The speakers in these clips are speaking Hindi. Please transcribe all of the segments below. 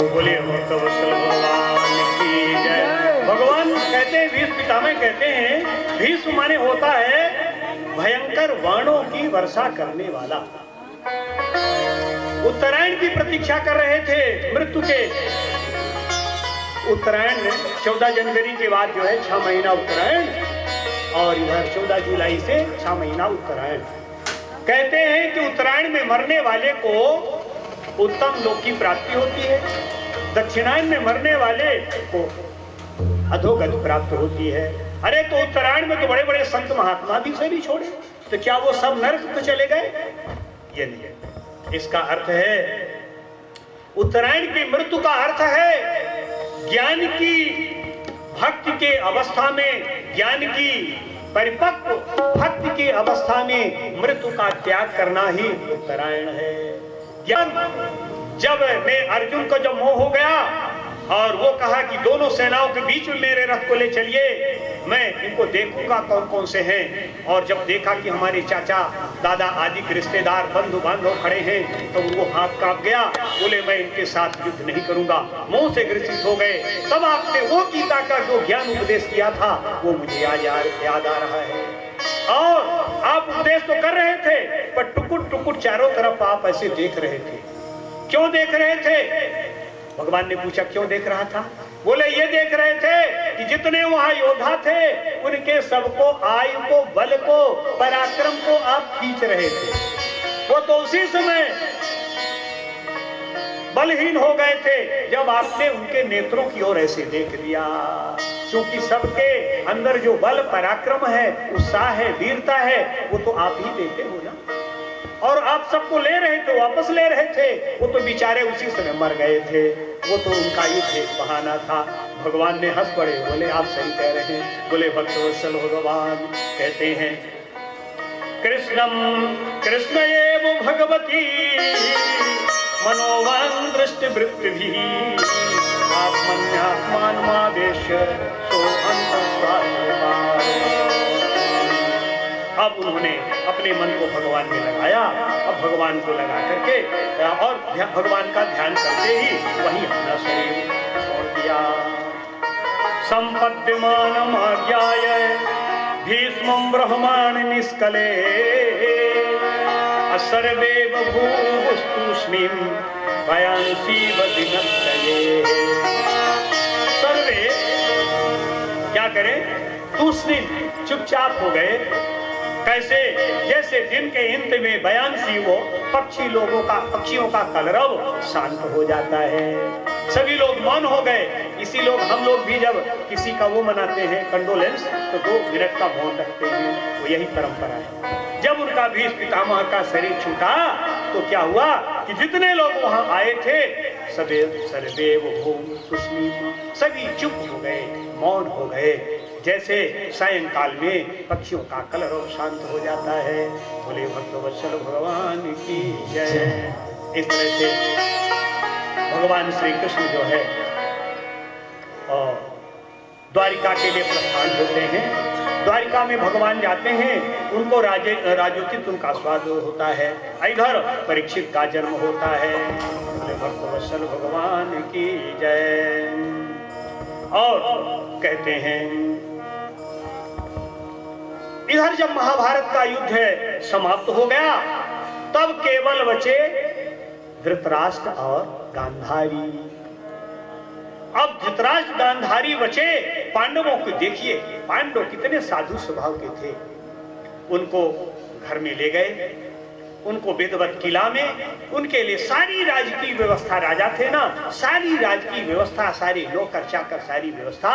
बोलिए भक्तवत्सल भगवान की जय। भगवान कहते हैं, भीष्म पितामह कहते हैं, भीष्म माने होता है भयंकर बाणों की वर्षा करने वाला। उत्तरायण की प्रतीक्षा कर रहे थे मृत्यु के। उत्तरायण 14 जनवरी के बाद जो है 6 महीना उत्तरायण, और इधर 14 जुलाई से 6 महीना उत्तरायण। कहते हैं कि उत्तरायण में मरने वाले को उत्तम लोक की प्राप्ति होती है, दक्षिणायन में मरने वाले को अधोगति प्राप्त होती है। अरे तो उत्तरायण में तो बड़े बड़े संत महात्मा भी शरीर छोड़े, तो क्या वो सब नरक तो चले गए? ये नहीं। इसका अर्थ है, उत्तरायण की मृत्यु का अर्थ है ज्ञान की, भक्ति के अवस्था में, ज्ञान की परिपक्व भक्ति की अवस्था में मृत्यु का त्याग करना ही उत्तरायण है। ज्ञान जब मैं अर्जुन को जब मोह हो गया और वो कहा कि दोनों सेनाओं के बीच में मेरे रथ को ले चलिए, मैं इनको देखूंगा कौन कौन से हैं, और जब देखा कि हमारे चाचा दादा आदि के रिश्तेदार बंधु बांधव खड़े हैं तो वो हाथ कांप गया, बोले मैं इनके साथ युद्ध नहीं करूंगा, मोह से ग्रसित हो गए। तब आपने वो गीता का जो ज्ञान उपदेश किया था वो मुझे याद आ रहा है। और आप उपदेश तो कर रहे थे, पर टुकुर टुकुर चारों तरफ आप ऐसे देख रहे थे। क्यों देख रहे थे? भगवान ने पूछा क्यों देख रहा था? बोले ये देख रहे थे कि जितने वहां योद्धा थे उनके सबको आयु को, बल को, पराक्रम को आप खींच रहे थे। वो तो उसी समय बलहीन हो गए थे जब आपने उनके नेत्रों की ओर ऐसे देख लिया। क्योंकि सबके अंदर जो बल पराक्रम है, उत्साह है, वीरता है, वो तो आप ही देते हो ना। और आप सबको ले रहे थे, वापस ले रहे थे, वो तो बेचारे उसी समय मर गए थे। वो तो उनका युद्ध एक बहाना था। भगवान ने हंस पड़े, बोले आप सही कह रहे हैं। बोले भक्तवत्सल भगवान कहते हैं, कृष्णम कृष्ण एव भगवती मनोवान दृष्टि वृत्ति भी आत्मन्यात्मानमावेश सो अंतस्वात्मा। अब उन्होंने अपने मन को भगवान में लगाया। अब भगवान को लगा करके और भगवान का ध्यान करते ही वहीं अपना शरीर छोड़ दिया। संपद्यमानम आज्ञाय भीष्मं ब्रह्माण निष्कले सर्वे बभूवुस्तूष्णीं भयांसी वदिनस्तये। सर्वे क्या करें? तूष्णीं, चुपचाप हो गए। कैसे? जैसे दिन के अंत में बयांसी वो पक्षियों का कलरव शांत हो जाता है। सभी लोग मौन हो गए। इसी लोग हम लोग भी जब किसी का वो मनाते हैं कंडोलेंस, तो 2 मिनट का मौन रखते हैं। वो यही परंपरा है। जब उनका भीष्म पितामह का शरीर छूटा तो क्या हुआ कि जितने लोग वहां आए थे सभी चुप हो गए, मौन हो गए। जैसे सायंकाल में पक्षियों का कलरव शांत हो जाता है। बोले भक्तवत्सल भगवान की जय। इस तरह से भगवान श्री कृष्ण जो है और द्वारिका के लिए प्रस्थान होते हैं। द्वारिका में भगवान जाते हैं, उनको राजोचित उनका स्वाद होता है। इधर परीक्षित का जन्म होता है। बोले भक्तवत्सल भगवान की जय। और कहते हैं, इधर जब महाभारत का युद्ध समाप्त हो गया तब केवल बचे धृतराष्ट्र और गांधारी। अब धृतराष्ट्र गांधारी बचे। पांडवों को देखिए, पांडव कितने साधु स्वभाव के थे। उनको घर में ले गए, उनको वेदवत किला में उनके लिए सारी राजकीय व्यवस्था, राजा थे ना, सारी राजकीय व्यवस्था, सारे नौकर चाकर सारी व्यवस्था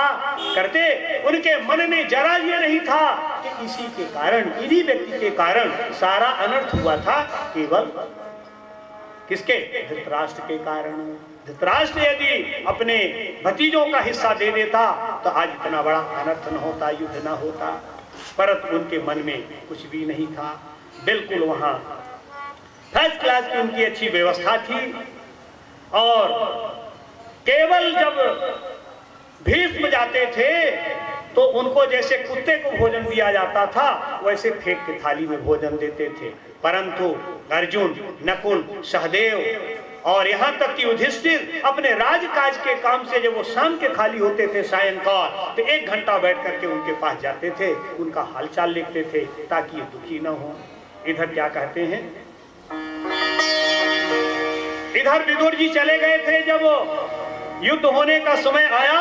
करते। उनके मन में जरा ये नहीं था कि इसी के कारण, इन्हीं व्यक्ति के कारण सारा अनर्थ हुआ था। केवल किसके? धृतराष्ट्र के कारण। धृतराष्ट्र यदि अपने भतीजों का हिस्सा दे देता तो आज इतना बड़ा अनर्थ न होता, युद्ध न होता। परंतु उनके मन में कुछ भी नहीं था। बिल्कुल वहां फर्स्ट क्लास की उनकी अच्छी व्यवस्था थी। और केवल जब भीष्म जाते थे तो उनको जैसे कुत्ते को भोजन दिया जाता था वैसे फेंक के थाली में भोजन देते थे। परंतु अर्जुन, नकुल, सहदेव और यहाँ तक कि युधिष्ठिर अपने राजकाज के काम से जब वो शाम के खाली होते थे सायंकाल, तो 1 घंटा बैठ करके उनके पास जाते थे, उनका हालचाल लिखते थे ताकि ये दुखी न हो। इधर क्या कहते हैं, इधर विदुर जी चले गए थे। जब युद्ध होने का समय आया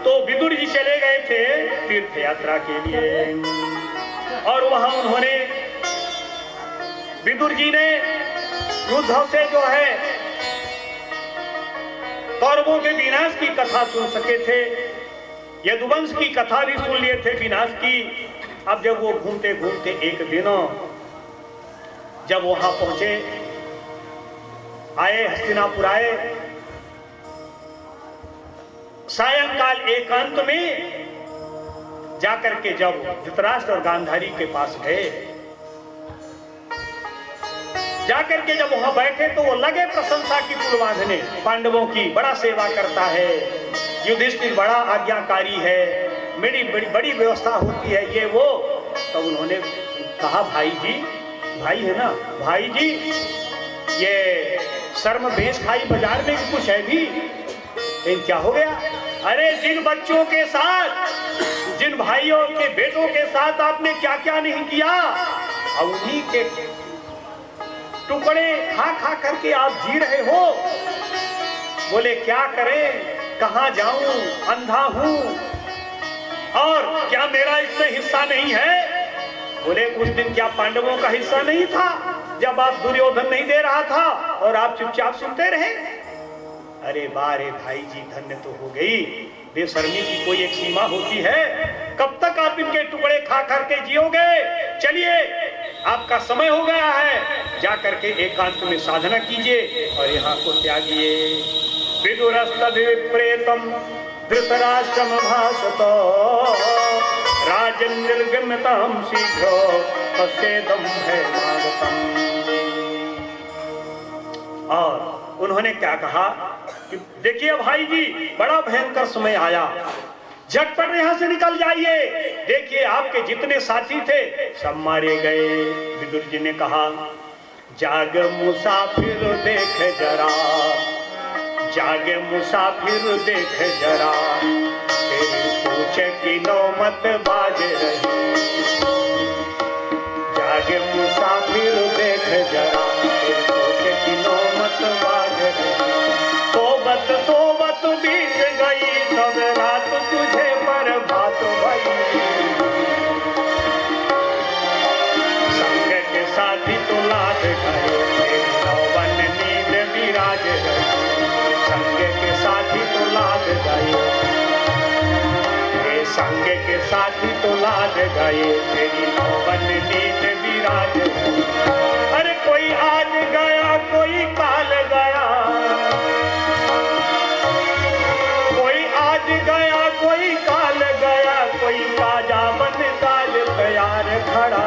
तो विदुर जी चले गए थे तीर्थ यात्रा के लिए, और वहां उन्होंने, विदुर जी ने युद्ध से जो है कौरवों के विनाश की कथा सुन सके थे, यदुवंश की कथा भी सुन लिए थे विनाश की। अब जब वो घूमते घूमते एक दिन जब वहां पहुंचे, आए हस्तिनापुर आए, सायंकाल एकांत में जाकर के जब धृतराष्ट्र और गांधारी के पास गए, जाकर के जब वहां बैठे तो वो लगे प्रशंसा की पुल बांधने, पांडवों की बड़ा सेवा करता है, युधिष्ठिर बड़ा आज्ञाकारी है, मेरी बड़ी व्यवस्था होती है, ये वो। तो उन्होंने कहा, भाई जी, भाई है ना, भाई जी ये शर्म भेष खाई बाजार में कुछ है भी, लेकिन क्या हो गया? अरे जिन बच्चों के साथ, जिन भाइयों के बेटों के साथ आपने क्या क्या नहीं किया, और उन्हीं के टुकड़े खा खा करके आप जी रहे हो। बोले क्या करें, कहां जाऊं, अंधा हूं, और क्या मेरा इसमें हिस्सा नहीं है? बोले उस दिन क्या पांडवों का हिस्सा नहीं था जब आप दुर्योधन नहीं दे रहा था और आप चुपचाप सुनते रहे? अरे बारे भाई जी, धन्य तो हो गई, बेशर्मी की कोई एक सीमा होती है, कब तक आप इनके टुकड़े खा करके जियोगे? चलिए आपका समय हो गया है, जाकर के एकांत में साधना कीजिए और यहाँ को त्यागिए। विदुरस्तद्विप्रेतम धृतराष्ट्रम भाषतो राजन् निर्गम्यतां शीघ्रो तस्येदं भयमागतम्। और उन्होंने क्या कहा कि देखिए भाई जी, बड़ा भयंकर समय आया, झटपट यहाँ से निकल जाइए। देखिए आपके जितने साथी थे सब मारे गए। विदुर जी ने कहा, जाग मुसाफिर देख जरा, जाग मुसाफिर देख जरा, तेरी पूछ की नौमत बाज रही। जाग मुसाफिर देख जरा, तेरी पूछ की नौमत बाज रही। सोबत सोबत बीत गई सब रात, तुझे पर बात भई। संग के साथी तो लाद गए, नौवन नींद विराज रही। संग के साथी तो लाद गए, संग के साथी तो लाद गए, तेरी नौवन नींद विराज रही। अरे कोई आज गया, कोई काल गया, कोई आज गया, कोई काल गया, कोई काजा बन काज तैयार खड़ा।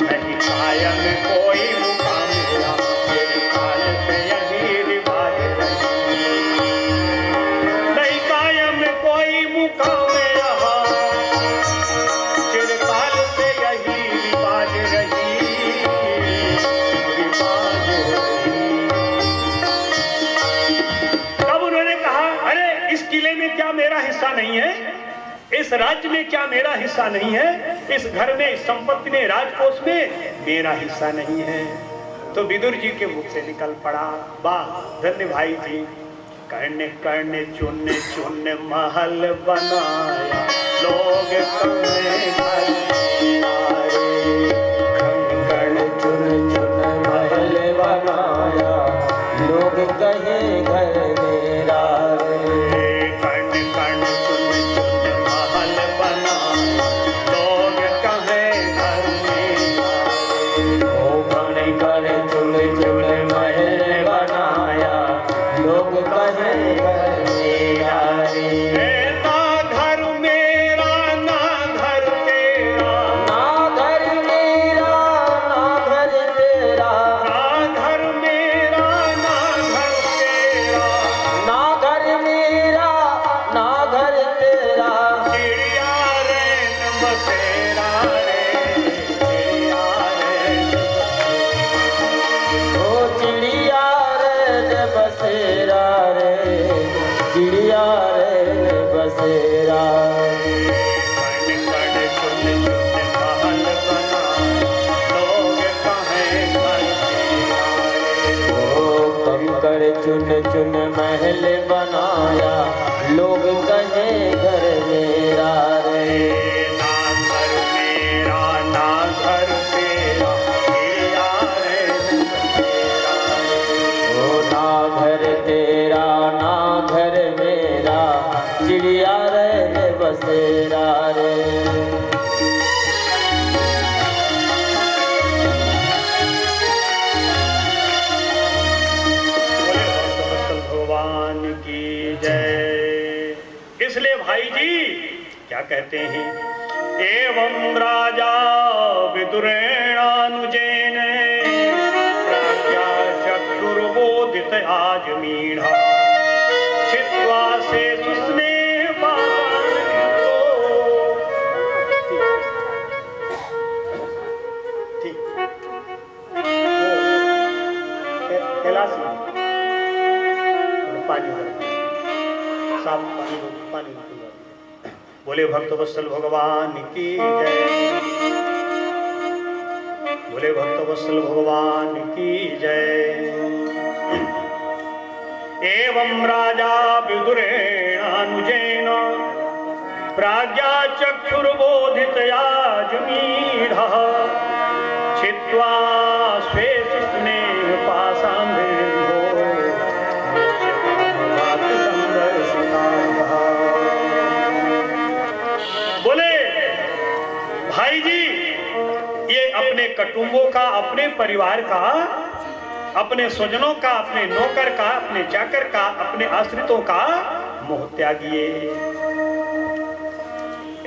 नहीं कायम कोई मुकाम मिला, तेरे काल से यही रिवाज रही। नहीं कायम कोई मुकाम रहा, तेरे काल से यही रिवाज रही, रिवाज रही। तब उन्होंने कहा, अरे इस किले में क्या मेरा हिस्सा नहीं है? इस राज्य में क्या मेरा हिस्सा नहीं है? इस घर में, इस संपत्ति में, राजकोष में मेरा हिस्सा नहीं है? तो विदुर जी के मुख से निकल पड़ा, वाह धन्य भाई जी। कर्ण कर्ण चुन चुन महल बनाया, लोग कहे घर आए। कर्ण कर्ण चुन चुन महल बनाया, लोग कहे घर मेरा रे। कर्ण कर्ण चुन चुन महल बनाया, लोग कहे घर मेरा रे। ओ कर्ण कर्ण चुन चुन महल बनाया, लोग कहे घर मेरा रे। ना घर मेरा, ना घर तेरा, ना घर बसेरा रे, चिड़िया रे ओ चिड़िया रे बसेरा रे, चिड़िया रे बसेरा। कण कण चुन चुन महल बना, लोग कहें घर तेरा रे। ओ कंकड़ चुन चुन महल बनाया, लोग कहे घर मेरा रे। ना घर मेरा ना घर तेरा, चिड़िया रे बसेरा रे। ओ ना घर तेरा ना घर मेरा, चिड़िया रे बसेरा रे। बोले भक्तवत्सल भगवान की जय। इसलिए भाई जी क्या कहते हैं, एवं राजा विदुरेणानुजेन प्रज्ञा चक्षुर्बोधित आजमीढ़ छित्त्वा से सुस्नेह पाषाण ठीक कैलाश पानी साफ पानी बोले भक्तवत्सल भगवान की जय। बोले भक्तवत्सल भगवान की जय। एवं राजा विदुरेणानुजेन प्राज्ञा चक्षुर्बोधित आजमीढ़ छित्त्वा स्वे स्नेह पाशाम्बिन्धो बोले भाई जी, ये अपने कुटुंबों का, अपने परिवार का, अपने स्वजनों का, अपने नौकर का, अपने चाकर का, अपने आश्रितों का मोह त्यागिए।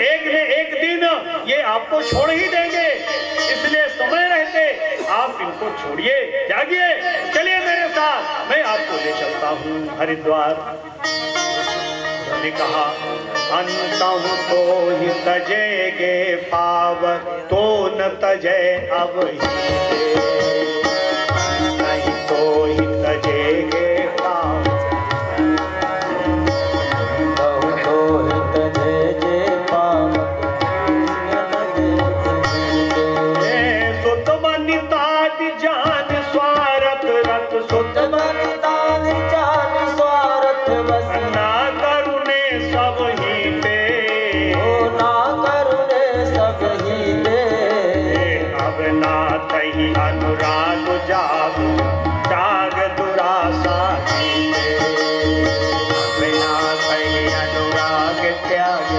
एक न एक दिन ये आपको छोड़ ही देंगे, इसलिए समय रहते आप इनको छोड़िए, जागिए, चलिए मेरे साथ, मैं आपको ले चलता हूँ हरिद्वार। उन्होंने कहा अंतम तो ही तजेगे पावर, तो न तजे अब ही नहीं तो ही तजेगे पावर, तो तजे पावर सुत बनिताद जान स्वार्थ रत, सुत बलिदान जान स्वार्थ बस, ना करुणे सब ही दे, ओ ना करुणे सब ही दे। अब ना कहीं अनुराग जाग, जाग दुरासा जीते। अब ना कहीं अनुराग त्याग,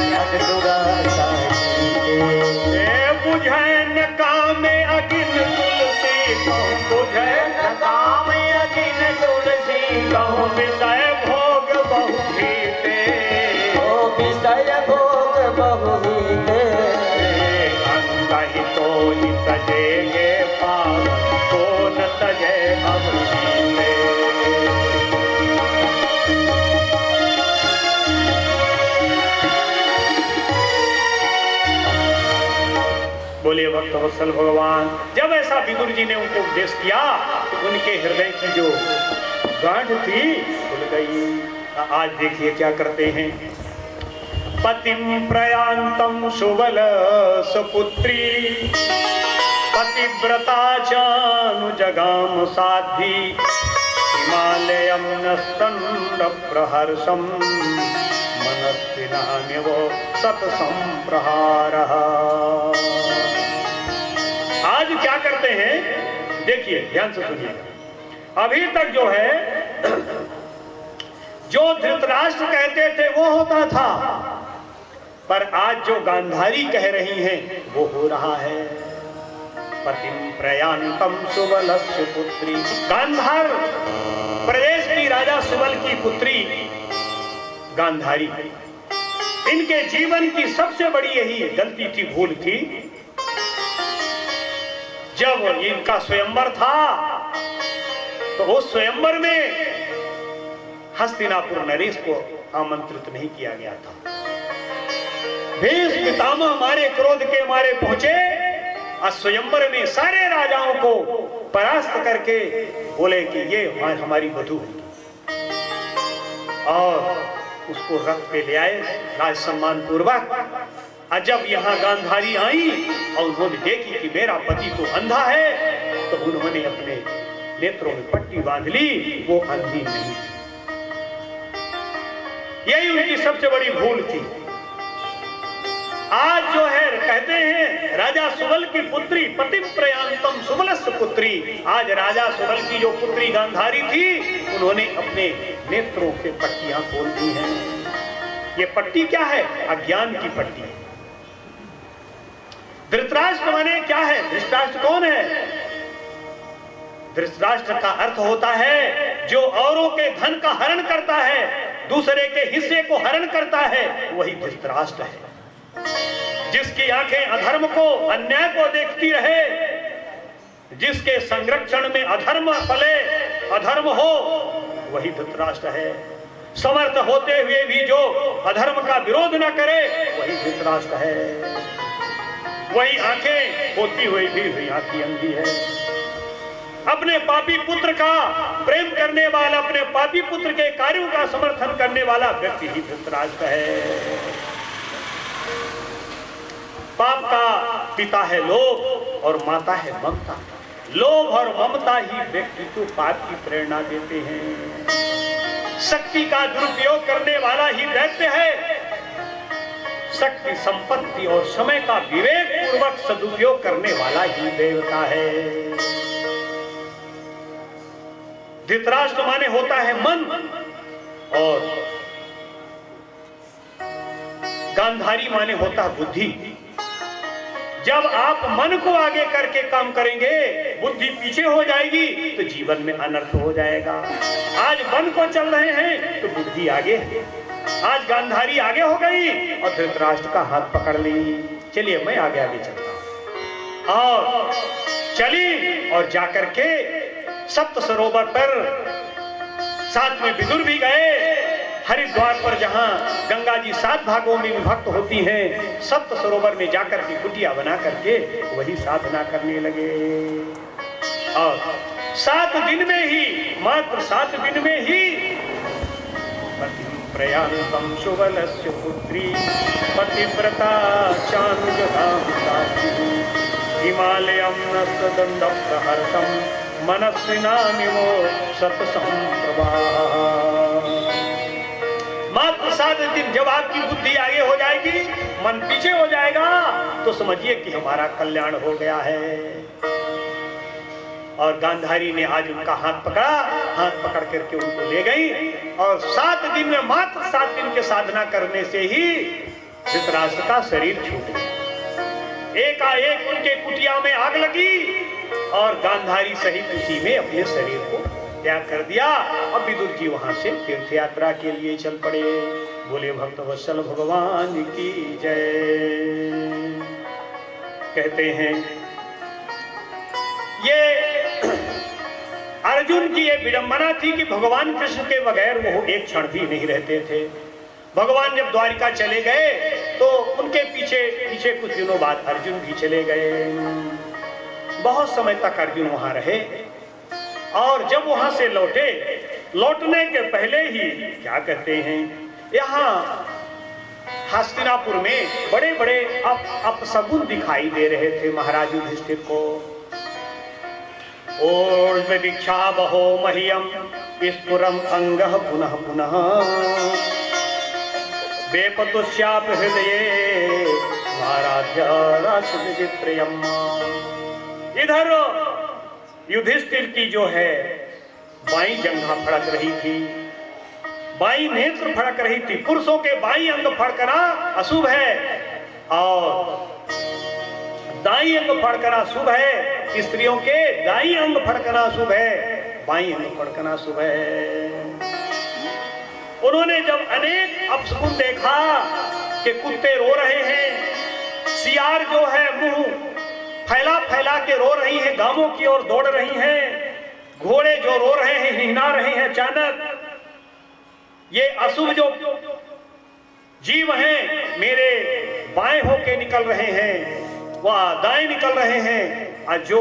त्याग दुरासा जीते। बुझे न काम अगिन तुलसी कहूँ, बुझे न काम अगिन तुलसी कहूँ, विषय भोग बहु भीते। ओ विषय भोग बहु ही दे। कहीं तो ही तजेगे पावर, तो न तजे अब जीते। बोलिए भक्तवत्सल भगवान। जब ऐसा विदुर जी ने उनको उपदेश किया तो उनके हृदय की जो गांठ थी खुल गई। आज देखिए क्या करते हैं, पतिम प्रयांतम सुबल सुपुत्री, पतिव्रता चानुजगाम साध्वी, हिमालयम नस्तंड प्रहर्षम, मनस्विनान्यवो सतसंप्रहारः। आज क्या करते हैं देखिए, ध्यान से सुनिए। अभी तक जो है, जो धृतराष्ट्र कहते थे वो होता था, पर आज जो गांधारी कह रही हैं वो हो रहा है। पतिम प्रयांतम सुबलस्य पुत्री, गांधार प्रदेश की राजा सुबल की पुत्री गांधारी। इनके जीवन की सबसे बड़ी यही गलती थी, भूल थी। जब इनका स्वयंवर था तो उस स्वयंवर में हस्तिनापुर नरेश को आमंत्रित नहीं किया गया था। भीष्म पितामह हमारे क्रोध के मारे पहुंचे और स्वयंवर में सारे राजाओं को परास्त करके बोले कि ये हमारी वधू है, और उसको रथ पे ले आए राज सम्मान पूर्वक। और जब यहाँ गांधारी आई और उन्होंने देखी कि मेरा पति तो अंधा है, तो उन्होंने अपने नेत्रों में पट्टी बांध ली, वो अंधी नहीं। यही उनकी सबसे बड़ी भूल थी। आज जो है कहते हैं राजा सुबल की पुत्री पतिप्रयांतम सुबलस्य पुत्री, आज राजा सुबल की जो पुत्री गांधारी थी, उन्होंने अपने नेत्रों से पट्टियां खोल दी हैं। ये पट्टी क्या है? अज्ञान की पट्टी। धृतराष्ट्र माने क्या है? धृतराष्ट्र कौन है? धृतराष्ट्र का अर्थ होता है जो औरों के धन का हरण करता है, दूसरे के हिस्से को हरण करता है, वही धृतराष्ट्र है। जिसकी आंखें अधर्म को, अन्याय को देखती रहे, जिसके संरक्षण में अधर्म फले, अधर्म हो, वही धृतराष्ट्र है। समर्थ होते हुए भी जो अधर्म का विरोध न करे, वही धृतराष्ट्र है। वही आंखें होती हुई भी हुई आंखें अंधी है। अपने पापी पुत्र का प्रेम करने वाला, अपने पापी पुत्र के कार्यों का समर्थन करने वाला व्यक्ति ही धृतराष्ट्र है। पाप का पिता है लोभ और माता है ममता। लोभ और ममता ही व्यक्ति को पाप की प्रेरणा देते हैं। शक्ति का दुरुपयोग करने वाला ही दैत्य है। शक्ति, संपत्ति और समय का विवेक पूर्वक सदुपयोग करने वाला ही देवता है। धृतराष्ट्र माने होता है मन, और गांधारी माने होता है बुद्धि। जब आप मन को आगे करके काम करेंगे, बुद्धि पीछे हो जाएगी, तो जीवन में अनर्थ हो जाएगा। आज मन को चल रहे हैं तो बुद्धि आगे है। आज गांधारी आगे हो गई और धृतराष्ट्र का हाथ पकड़ ली। चलिए मैं आगे आगे चलता हूं। और चली और जाकर के सप्त सरोवर पर साथ में विदुर भी गए। हरिद्वार पर जहां गंगा जी 7 भागों में विभक्त होती हैं, सप्त सरोवर में जाकर के कुटिया बना करके वही साधना करने लगे। और 7 दिन में ही, मात्र 7 दिन में ही प्रयांतम सुबलस्य पुत्री पतिव्रता चानुजधाम साक्षी हिमालयम नस्तदंड प्रहर्षम मनस्विनामिमो सतसंप्रभा। मात्र 7 दिन जब आपकी बुद्धि आगे हो जाएगी, मन पीछे हो जाएगा, तो समझिए कि हमारा कल्याण हो गया है। और गांधारी ने आज उनका हाथ पकड़ा, हाथ पकड़ करके उनको ले गई। और 7 दिन में, मात्र 7 दिन के साधना करने से ही धृतराष्ट्र का शरीर छूट गया। एकाएक उनके कुटिया में आग लगी और गांधारी सहित उसी में अपने शरीर को त्याग कर दिया। अब विदुर जी वहां से तीर्थ यात्रा के लिए चल पड़े। बोले भक्त वत्सल भगवान की जय। कहते हैं ये अर्जुन की ये विडंबना थी कि भगवान कृष्ण के बगैर वो एक क्षण भी नहीं रहते थे। भगवान जब द्वारिका चले गए तो उनके पीछे पीछे कुछ दिनों बाद अर्जुन भी चले गए। बहुत समय तक अर्जुन वहां रहे। और जब वहां से लौटे, लौटने के पहले ही क्या कहते हैं, यहाँ हस्तिनापुर में बड़े बड़े अपशगुन दिखाई दे रहे थे महाराज युधिष्ठिर को। ओर्ध्व दीक्षा बहो मह्यम स्फुरम अंगः पुनः पुनः बेपतुश्याप हृदये महाराज राष्ट्र प्रियम। इधर युधिष्ठिर की जो है बाई जंघा फड़क रही थी, बाई नेत्र फड़क रही थी। पुरुषों के बाई अंग फड़कना अशुभ है और दाई अंग फड़कना शुभ है। स्त्रियों के दाई अंग फड़कना शुभ है, बाई अंग फड़कना शुभ है। उन्होंने जब अनेक अपशकुन देखा कि कुत्ते रो रहे हैं, सियार जो है मुंह फैला फैला के रो रही हैं, गांवों की ओर दौड़ रही हैं, घोड़े जो रो रहे हैं, हिहना रहे हैं अचानक, ये अशुभ जो जीव हैं मेरे बाएं होके निकल रहे हैं, वह दाएं निकल रहे हैं, और जो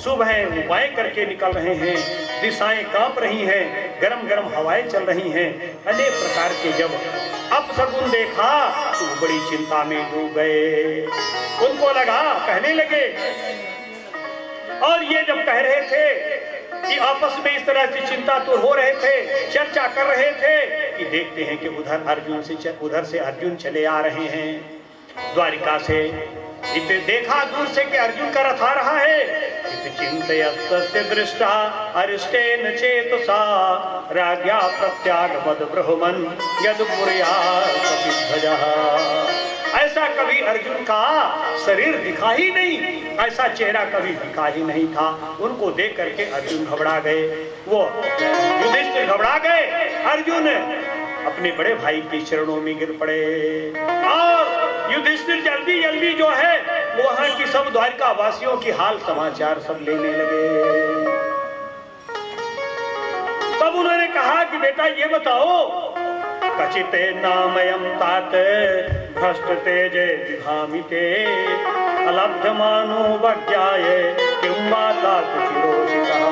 शुभ है वो बाएं करके निकल रहे हैं। दिशाएं कांप रही हैं, गरम गरम हवाएं चल रही हैं। अनेक प्रकार के जब अपशगुन देखा तो बड़ी चिंता में डूब गए। उनको लगा, कहने लगे, और ये जब कह रहे थे कि आपस में इस तरह से चिंता तो हो रहे थे, चर्चा कर रहे थे कि देखते हैं कि उधर से अर्जुन चले आ रहे हैं द्वारिका से। इतने देखा दूर से कि अर्जुन का रथ आ रहा है। चिंतयस्तस्य दृष्टा अरिष्टेन चेतसा राज्ञा प्रत्यागमद ब्रह्मन् यद् कुर्यात् कपिध्वजः। ऐसा कभी अर्जुन का शरीर दिखा ही नहीं, ऐसा चेहरा कभी दिखा ही नहीं था। उनको देख करके अर्जुन घबरा गए, वो युधिष्ठिर घबरा गए। अर्जुन अपने बड़े भाई के चरणों में गिर पड़े और युधिष्ठिर जल्दी जल्दी जो है वहां की सब द्वारिका वासियों की हाल समाचार सब लेने लगे। तब उन्होंने कहा कि बेटा ये बताओ, कचिते नामयम तात भ्रष्ट तेजे विभामिते अलब्धमानो वज्ञाये किं माता तुचिरोषितः।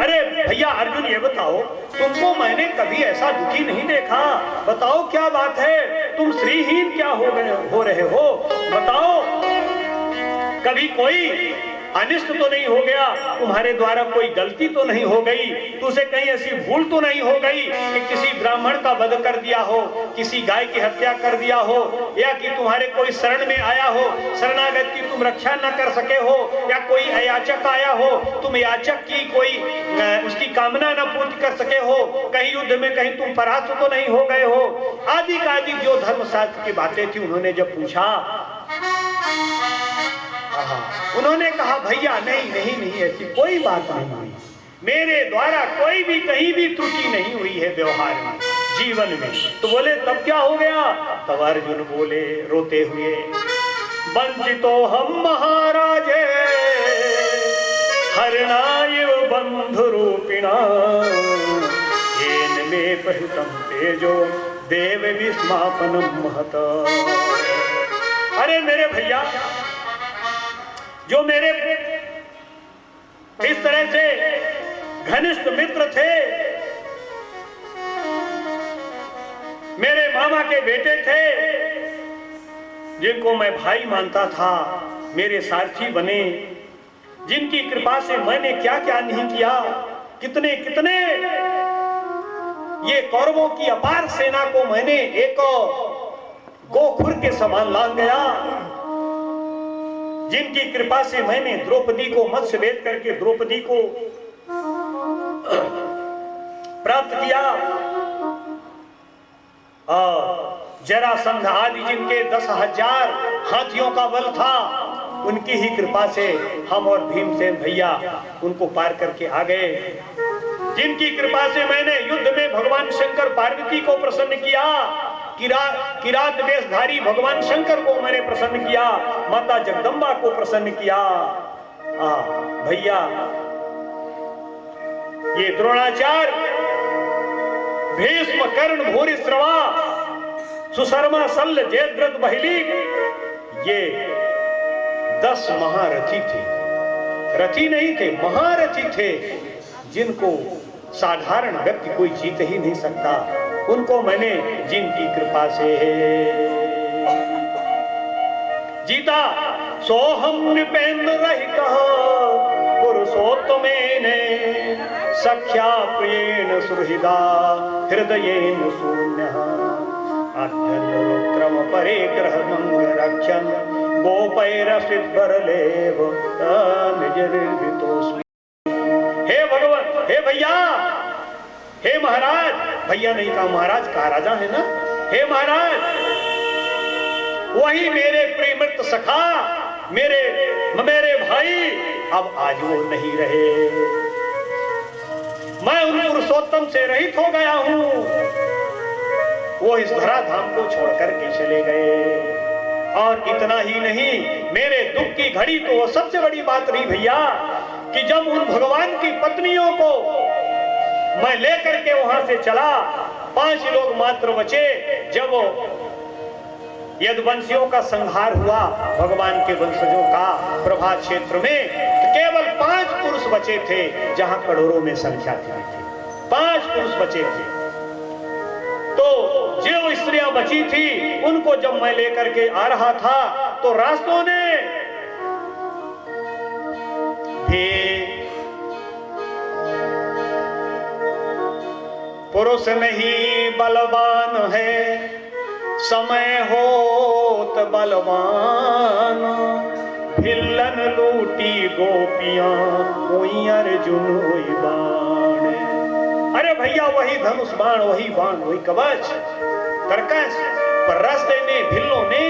अरे भैया अर्जुन ये बताओ, तुमको मैंने कभी ऐसा दुखी नहीं देखा। बताओ क्या बात है, तुम श्रीहीन क्या हो रहे हो? बताओ, कभी कोई अनिष्ट तो नहीं हो गया? तुम्हारे द्वारा कोई गलती तो नहीं हो गई? तुझसे कहीं ऐसी भूल तो नहीं हो गई कि किसी ब्राह्मण का वध कर दिया हो, किसी गाय की हत्या कर दिया हो, या कि तुम्हारे कोई शरण में आया हो, शरणागत की तुम रक्षा न कर सके हो, या कोई अयाचक आया हो, तुम याचक की कोई उसकी कामना न पूर्ति कर सके हो, कहीं युद्ध में कहीं तुम परास्त तो नहीं हो गए हो? आदि का आदि जो धर्मशास्त्र की बातें थी उन्होंने जब पूछा, उन्होंने कहा भैया नहीं नहीं नहीं, ऐसी कोई बात नहीं हुई, मेरे द्वारा कोई भी कहीं भी त्रुटि नहीं हुई है व्यवहार में, जीवन में। तो बोले तब क्या हो गया? तब अर्जुन बोले रोते हुए, वंचितो हम महाराजे हरणाय बंधु रूपिणा येन मे पहितम तेजो देव विस्मापनम महत। अरे मेरे भैया, जो मेरे इस तरह से घनिष्ठ मित्र थे, मेरे मामा के बेटे थे, जिनको मैं भाई मानता था, मेरे सारथी बने, जिनकी कृपा से मैंने क्या क्या नहीं किया, कितने कितने ये कौरवों की अपार सेना को मैंने एक गोखुर के समान लांग गया, जिनकी कृपा से मैंने द्रौपदी को मत्स्य भेद करके द्रौपदी को प्राप्त किया, और जरासंध आदि जिनके 10,000 हाथियों का बल था, उनकी ही कृपा से हम और भीमसेन भैया उनको पार करके आ गए, जिनकी कृपा से मैंने युद्ध में भगवान शंकर पार्वती को प्रसन्न किया, किरात वेशधारी भगवान शंकर को मैंने प्रसन्न किया, माता जगदम्बा को प्रसन्न किया। भैया ये द्रोणाचार्य, भीष्म, कर्ण, भूरिश्रवा, सुशर्मा, शल्य, जयद्रथ, बहिली, ये 10 महारथी थे। रथी नहीं थे, महारथी थे, जिनको साधारण व्यक्ति कोई जीत ही नहीं सकता। उनको मैंने जिनकी कृपा से जीता। सोहम नृपेन्द्र रहित पुरुषोत्तमेन सख्या प्रियेण सुहृदा हृदयेन शून्यः अध्यन्त्रम परिग्रह मंग रक्षन् गोपैरसिद्धरलेव निजनिर्भितोऽस्मि। हे भगवान, हे भैया, हे महाराज, भैया नहीं कहा महाराज, कहा राजा है ना, हे महाराज, वही मेरे प्रेमित सखा, मेरे भाई अब आज वो नहीं रहे। मैं उन पुरुषोत्तम से रहित हो गया हूं, वो इस धराधाम को छोड़कर के चले गए। और इतना ही नहीं, मेरे दुख की घड़ी तो वो सबसे बड़ी बात रही भैया, कि जब उन भगवान की पत्नियों को मैं लेकर के वहां से चला, 5 लोग मात्र बचे। जब यदुवंशियों का संहार हुआ, भगवान के वंशजों का प्रभात क्षेत्र में, तो केवल 5 पुरुष बचे थे, जहां करोड़ों में संख्या थी। 5 पुरुष बचे थे। तो जो स्त्रियां बची थी, उनको जब मैं लेकर के आ रहा था, तो रास्तों ने भी पुरुष नहीं बलवान है, समय होत बलवान, भिल्लन लूटी गोपियां, कोई अर्जुन कोई बाण। अरे भैया, वही धनुष बाण, वही बाण, वही कवच, तरकस, पर रास्ते में भिल्लों ने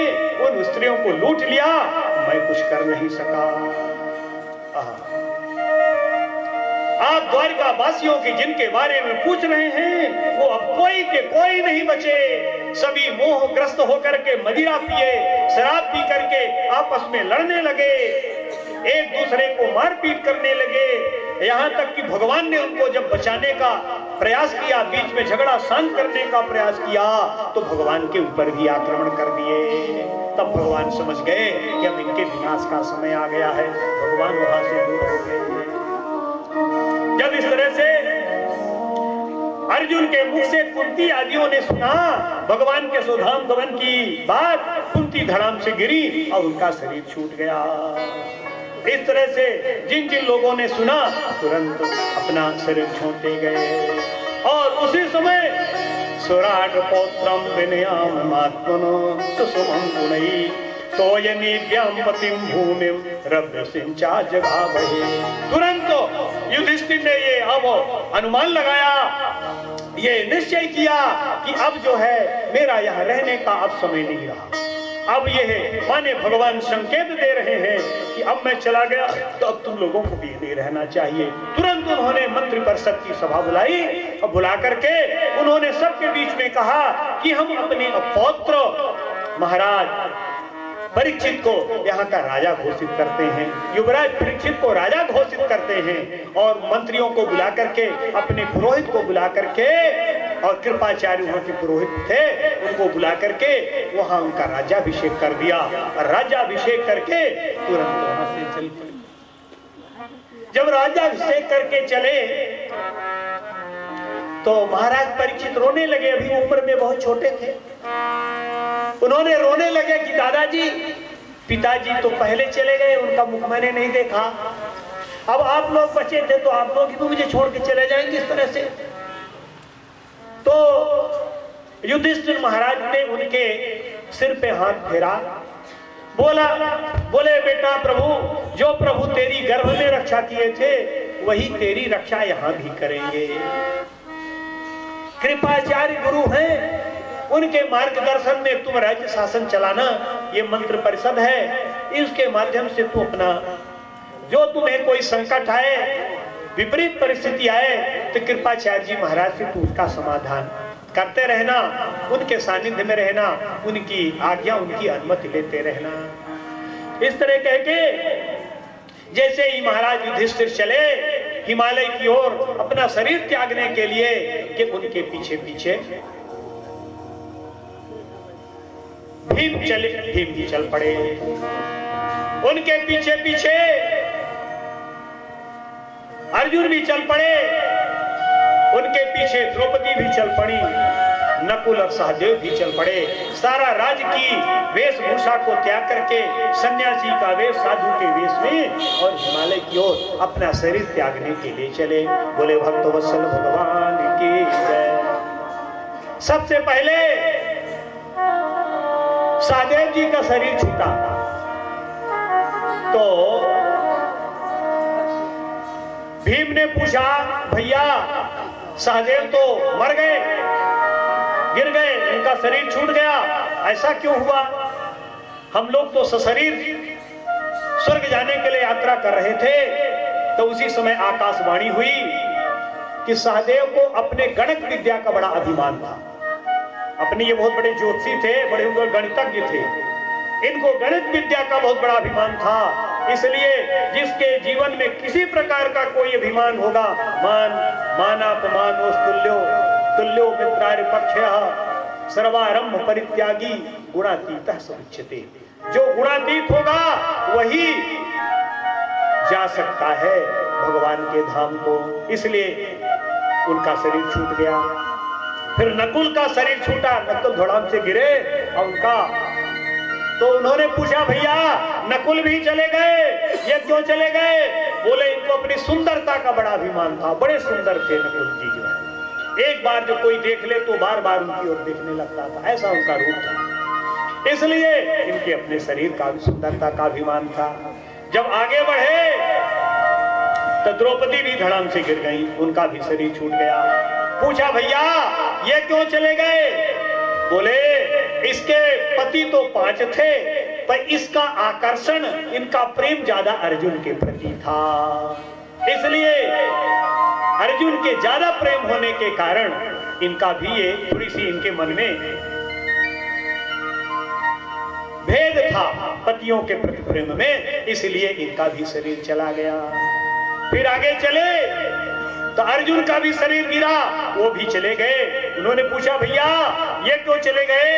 उन स्त्रियों को लूट लिया, मैं कुछ कर नहीं सका। आप द्वारिका वासियों की जिनके बारे में पूछ रहे हैं, वो अब कोई के कोई नहीं बचे। सभी मोहग्रस्त होकर के मदिरा पिए, शराब पी करके आपस में लड़ने लगे, एक दूसरे को मारपीट करने लगे। यहाँ तक कि भगवान ने उनको जब बचाने का प्रयास किया, बीच में झगड़ा शांत करने का प्रयास किया, तो भगवान के ऊपर भी आक्रमण कर दिए। तब भगवान समझ गए कि अब इनके विनाश का समय आ गया है। भगवान वहां से दूर हो गए। जब इस तरह से अर्जुन के मुख से कुंती आदियों ने सुना भगवान के सुधाम गमन की बात, कुंती धड़ाम से गिरी और उनका शरीर छूट गया। इस तरह से जिन जिन लोगों ने सुना, तुरंत अपना शरीर छोड़ते गए। और उसी समय सुराट पौत्रम विनयाम आत्मनो सुसुमं गुणै तोयनीभ्याम पतिम भूमिम रव्य सिंचा जगावहे। तुरंत युधिष्ठिर ने ये अब अनुमान लगाया, ये निश्चय किया कि अब जो है मेरा यहाँ रहने का अब समय नहीं रहा। अब ये है माने भगवान संकेत दे रहे हैं कि अब मैं चला गया तो अब तुम लोगों को भी नहीं रहना चाहिए। तुरंत उन्होंने मंत्री परिषद की सभा बुलाई और बुला करके उन्होंने सबके बीच में कहा कि हम अपने पौत्र महाराज परीक्षित को यहाँ का राजा घोषित करते हैं, युवराज परीक्षित को राजा घोषित करते हैं, और मंत्रियों को बुला करके, अपने पुरोहित को बुला करके, और कृपाचार्य वहाँ के पुरोहित थे, उनको बुला करके वहाँ उनका राज्याभिषेक कर दिया। और राज्याभिषेक करके तुरंत वहाँ से चल पड़े। जब राज्याभिषेक करके चले तो महाराज परीक्षित रोने लगे। अभी उम्र में बहुत छोटे थे। उन्होंने रोने लगे कि दादाजी, पिताजी तो पहले चले गए, उनका मुख मैंने नहीं देखा, अब आप लोग बचे थे तो आप लोग भी मुझे छोड़ के चले जाएंगे इस तरह से। तो युधिष्ठिर महाराज ने उनके सिर पे हाथ फेरा, बोले बेटा प्रभु, जो प्रभु तेरी गर्भ में रक्षा किए थे वही तेरी रक्षा यहाँ भी करेंगे। कृपाचार्य गुरु हैं, उनके मार्गदर्शन में तुम राज्य शासन चलाना। ये मंत्र परिषद है, इसके माध्यम से तू अपना, जो तुम्हें कोई संकट आए, विपरीत परिस्थिति आए, तो कृपाचार्य जी महाराज से तू उसका समाधान करते रहना, उनके सानिध्य में रहना, उनकी आज्ञा, उनकी अनुमति लेते रहना। इस तरह कह के जैसे ही महाराज युधिष्ठिर चले हिमालय की ओर अपना शरीर त्यागने के लिए, कि उनके पीछे पीछे भीम भी चल पड़े। उनके पीछे पीछे अर्जुन भी चल पड़े, उनके पीछे द्रौपदी भी चल पड़ी, नकुल और सहदेव भी चल पड़े। सारा राज की वेशभूषा को त्याग करके सन्यासी का वेश, साधु के वेश में, और हिमालय की ओर अपना शरीर त्यागने के लिए चले। बोले भक्तवत्सल भगवान की जय। सबसे पहले सहदेव जी का शरीर छूटा तो भीम ने पूछा, भैया सहदेव तो मर गए, गिर गए, उनका शरीर छूट गया, ऐसा क्यों हुआ? हम लोग तो सशरीर स्वर्ग जाने के लिए यात्रा कर रहे थे। तो उसी समय आकाशवाणी हुई कि सहदेव को अपने गणित विद्या का बड़ा अभिमान था। अपने ये बहुत बड़े ज्योतिषी थे, बड़े गणितज्ञ थे, इनको गणित विद्या का बहुत बड़ा अभिमान था। इसलिए जिसके जीवन में किसी प्रकार का कोई अभिमान होगा, मानापमानोस्तुल्यो तुल्यो मित्रार्य पक्षः, सर्वारंभ परित्यागी गुणातीतः स उच्यते। जो गुणातीत होगा वही जा सकता है भगवान के धाम को। इसलिए उनका शरीर छूट गया। फिर नकुल का शरीर छूटा, नकुल धड़ाम से गिरे उनका। तो उन्होंने पूछा, भैया नकुल भी चले गए, ये क्यों चले गए? बोले इनको अपनी सुंदरता का बड़ा अभिमान था, बड़े सुंदर थे नकुल जी जो है। एक बार जो कोई देख ले तो बार बार उनकी ओर देखने लगता था, ऐसा उनका रूप था। इसलिए इनके अपने शरीर का भी सुंदरता का अभिमान था। जब आगे बढ़े तो द्रौपदी भी धड़ाम से गिर गई, उनका भी शरीर छूट गया। पूछा, भैया ये क्यों चले गए? बोले इसके पति तो 5 थे, पर इसका आकर्षण, इनका प्रेम ज्यादा अर्जुन के प्रति था। इसलिए अर्जुन के ज्यादा प्रेम होने के कारण इनका भी ये थोड़ी सी इनके मन में भेद था पतियों के प्रति प्रेम में, इसलिए इनका भी शरीर चला गया। फिर आगे चले तो अर्जुन का भी शरीर गिरा, वो भी चले गए। उन्होंने पूछा, भैया ये क्यों चले गए?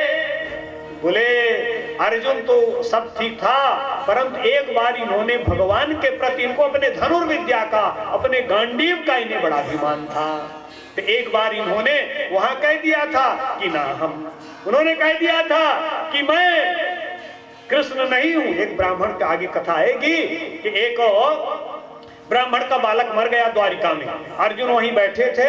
बोले अर्जुन तो सब ठीक था, परंतु एक बार इन्होंने भगवान के प्रति, इनको अपने धनुर्विद्या का, अपने गांडीव का इन्हें बड़ा अभिमान था। तो एक बार इन्होंने वहां कह दिया था कि ना उन्होंने कह दिया था कि मैं कृष्ण नहीं हूं। एक ब्राह्मण के आगे कथा आएगी कि एक ब्राह्मण का बालक मर गया द्वारिका में, अर्जुन वहीं बैठे थे,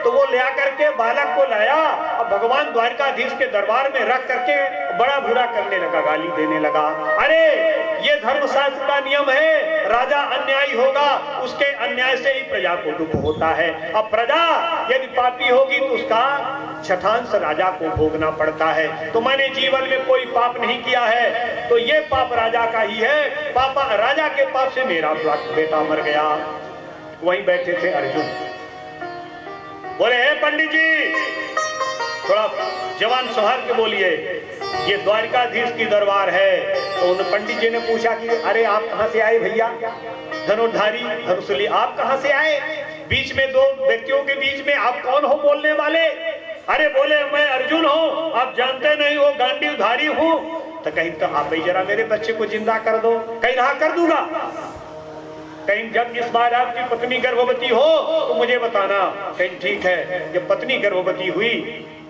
तो वो ले करके बालक को लाया और भगवान द्वारिकाधीश के दरबार में रख करके बड़ा बुरा करने लगा, गाली देने लगा। अरे ये धर्मशास्त्र का नियम है, राजा अन्यायी होगा उसके अन्याय से ही प्रजा को दुख होता है। अब प्रजा यदि पापी होगी तो उसका छठांश राजा को भोगना पड़ता है। तो मैंने जीवन में कोई पाप नहीं किया है, तो ये पाप राजा का ही है, पापा राजा के पाप से मेरा बेटा मर गया। वहीं बैठे थे अर्जुन। बोले, हे पंडित जी थोड़ा जवान संभाल के बोलिए, ये द्वारिकाधीश की दरबार है। तो उन पंडित जी ने पूछा कि अरे आप कहां से आए भैया? धनुर्धारी धनुषली आप कहां से आए? बीच में 2 व्यक्तियों के बीच में आप कौन हो बोलने वाले? अरे बोले मैं अर्जुन हूँ, आप जानते नहीं हो गांडीवधारी हूँ। तो कहीं तो आप ही जरा मेरे बच्चे को जिंदा कर दो। कहीं रहा कर दूंगा, कहीं जब इस बार आपकी पत्नी गर्भवती हो तो मुझे बताना। कहीं ठीक है, जब पत्नी गर्भवती हुई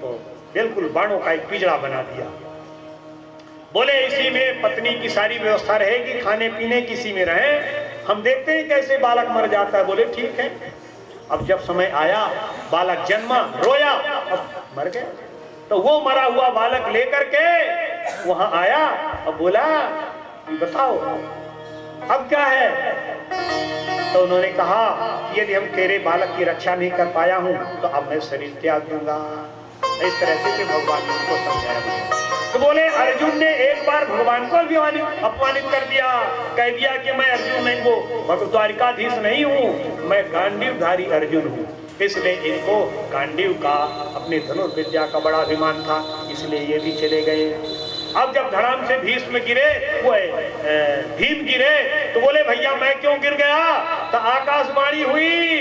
तो बिल्कुल बाणों का एक पिंजरा बना दिया। बोले इसी में पत्नी की सारी व्यवस्था रहेगी, खाने पीने किसी में रहे, हम देखते हैं कैसे बालक मर जाता है। बोले ठीक है। अब जब समय आया, बालक जन्मा, रोया, अब मर गया। तो वो मरा हुआ बालक लेकर के वहां आया और बोला बताओ अब क्या है? तो उन्होंने कहा यदि हम तेरे बालक की रक्षा नहीं कर पाया हूं तो अब मैं शरीर त्याग दूंगा। इस तरह से भगवान ने उनको समझाया। तो बोले अर्जुन ने एक बार भगवान को भी अपमानित कर दिया, कह दिया कि मैं अर्जुन नहीं, वो द्वारिकाधीश नहीं हूँ, मैं गांडीवधारी अर्जुन हूँ। इसलिए इनको गांडीव का, अपने धनुर्विद्या का बड़ा अभिमान था, इसलिए ये भी चले गए। अब जब धड़ाम से भीष्म गिरे, वो भीम गिरे, तो बोले भैया मैं क्यों गिर गया? तो आकाशवाणी हुई